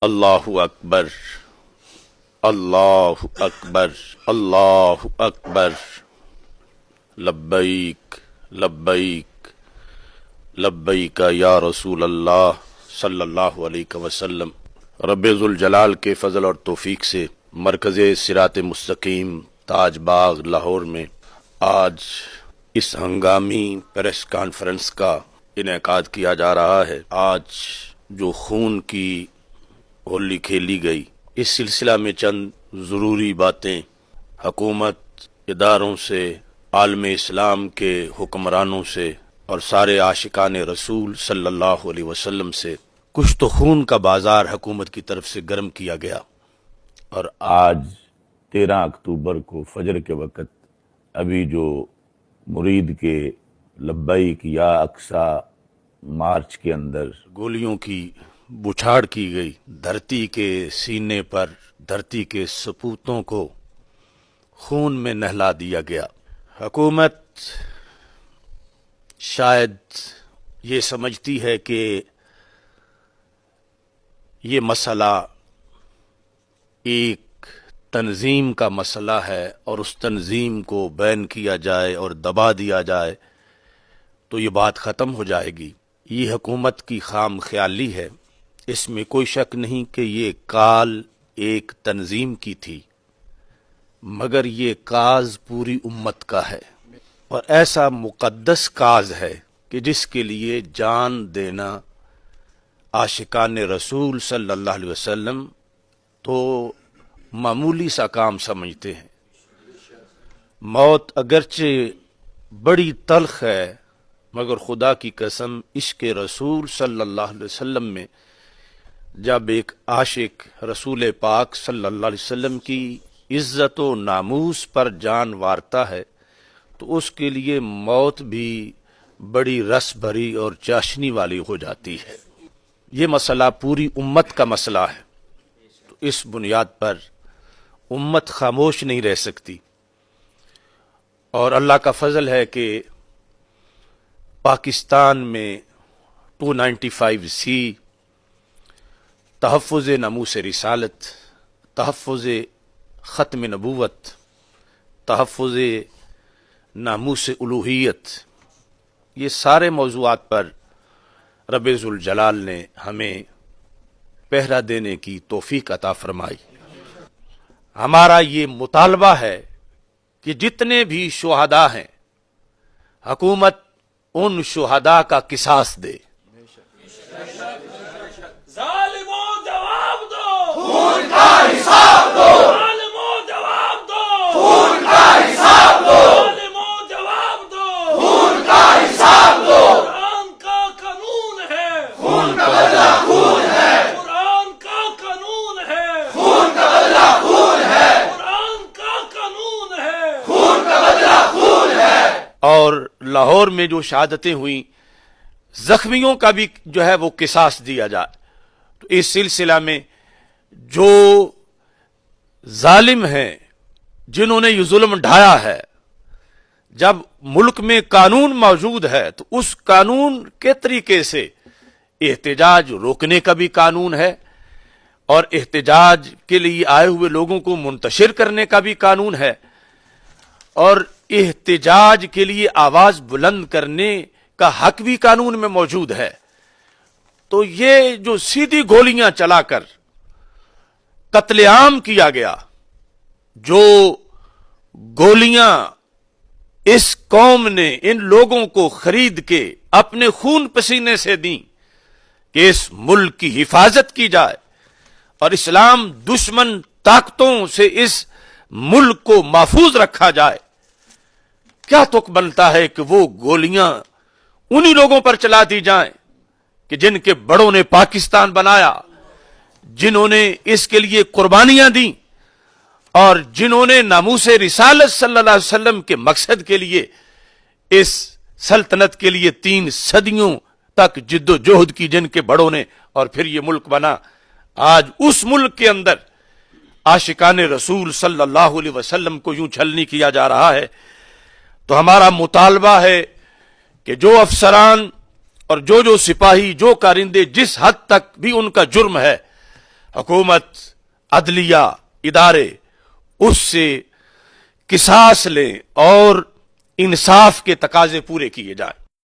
اللہ اکبر، اللہ اکبر، اللہ اکبر، لبیک لبیک لبیک یا رسول اللہ صلی اللہ علیہ وسلم۔ رب ذوالجلال کے فضل اور توفیق سے مرکز صراط مستقیم تاج باغ لاہور میں آج اس ہنگامی پریس کانفرنس کا انعقاد کیا جا رہا ہے۔ آج جو خون کی ہولی کھیلی گئی، اس سلسلہ میں چند ضروری باتیں حکومت، اداروں سے، عالم اسلام کے حکمرانوں سے اور سارے عاشقان رسول صلی اللہ علیہ وسلم سے۔ کچھ تو خون کا بازار حکومت کی طرف سے گرم کیا گیا، اور آج 13 اکتوبر کو فجر کے وقت ابھی جو مرید کے لبیک یا اقصی مارچ کے اندر گولیوں کی بچھاڑ کی گئی، دھرتی کے سینے پر دھرتی کے سپوتوں کو خون میں نہلا دیا گیا۔ حکومت شاید یہ سمجھتی ہے کہ یہ مسئلہ ایک تنظیم کا مسئلہ ہے اور اس تنظیم کو بین کیا جائے اور دبا دیا جائے تو یہ بات ختم ہو جائے گی۔ یہ حکومت کی خام خیالی ہے، اس میں کوئی شک نہیں کہ یہ کال ایک تنظیم کی تھی، مگر یہ کاز پوری امت کا ہے، اور ایسا مقدس کاز ہے کہ جس کے لیے جان دینا عاشقان رسول صلی اللہ علیہ وسلم تو معمولی سا کام سمجھتے ہیں۔ موت اگرچہ بڑی تلخ ہے، مگر خدا کی قسم عشق رسول صلی اللہ علیہ وسلم میں جب ایک عاشق رسول پاک صلی اللہ علیہ وسلم کی عزت و ناموس پر جان وارتا ہے تو اس کے لیے موت بھی بڑی رس بھری اور چاشنی والی ہو جاتی ہے۔ یہ مسئلہ پوری امت کا مسئلہ ہے، تو اس بنیاد پر امت خاموش نہیں رہ سکتی، اور اللہ کا فضل ہے کہ پاکستان میں 295C تحفظ ناموس رسالت، تحفظ ختم نبوت، تحفظ ناموس الوہیت، یہ سارے موضوعات پر رب ذوالجلال نے ہمیں پہرا دینے کی توفیق عطا فرمائی۔ ہمارا یہ مطالبہ ہے کہ جتنے بھی شہداء ہیں، حکومت ان شہداء کا قصاص دے۔ ظالموں جواب دو، خون کا حساب دو، ظالموں جواب دو، خون کا حساب دو، ظالموں جواب دو، خون کا حساب دو۔ قرآن کا قانون ہے، خون کا بدلہ خون ہے، قرآن کا قانون ہے، خون کا بدلہ خون ہے، قرآن کا قانون ہے۔ خون کا بدلہ خون ہے۔ اور لاہور میں جو شہادتیں ہوئیں، زخمیوں کا بھی جو ہے وہ قصاص دیا جائے۔ تو اس سلسلہ میں جو ظالم ہیں، جنہوں نے یہ ظلم ڈھایا ہے، جب ملک میں قانون موجود ہے تو اس قانون کے طریقے سے احتجاج روکنے کا بھی قانون ہے، اور احتجاج کے لیے آئے ہوئے لوگوں کو منتشر کرنے کا بھی قانون ہے، اور احتجاج کے لیے آواز بلند کرنے کا حق بھی قانون میں موجود ہے۔ تو یہ جو سیدھی گولیاں چلا کر قتل عام کیا گیا، جو گولیاں اس قوم نے ان لوگوں کو خرید کے اپنے خون پسینے سے دیں کہ اس ملک کی حفاظت کی جائے اور اسلام دشمن طاقتوں سے اس ملک کو محفوظ رکھا جائے، کیا تک بنتا ہے کہ وہ گولیاں انہی لوگوں پر چلا دی جائیں کہ جن کے بڑوں نے پاکستان بنایا، جنہوں نے اس کے لیے قربانیاں دیں، اور جنہوں نے ناموس رسالت صلی اللہ علیہ وسلم کے مقصد کے لیے، اس سلطنت کے لیے 3 صدیوں تک جد و جہد کی، جن کے بڑوں نے، اور پھر یہ ملک بنا۔ آج اس ملک کے اندر عاشقان رسول صلی اللہ علیہ وسلم کو یوں چھلنی کیا جا رہا ہے۔ تو ہمارا مطالبہ ہے کہ جو افسران اور جو سپاہی، جو کارندے، جس حد تک بھی ان کا جرم ہے، حکومت، عدلیہ ادارے اس سے قصاص لیں اور انصاف کے تقاضے پورے کیے جائیں۔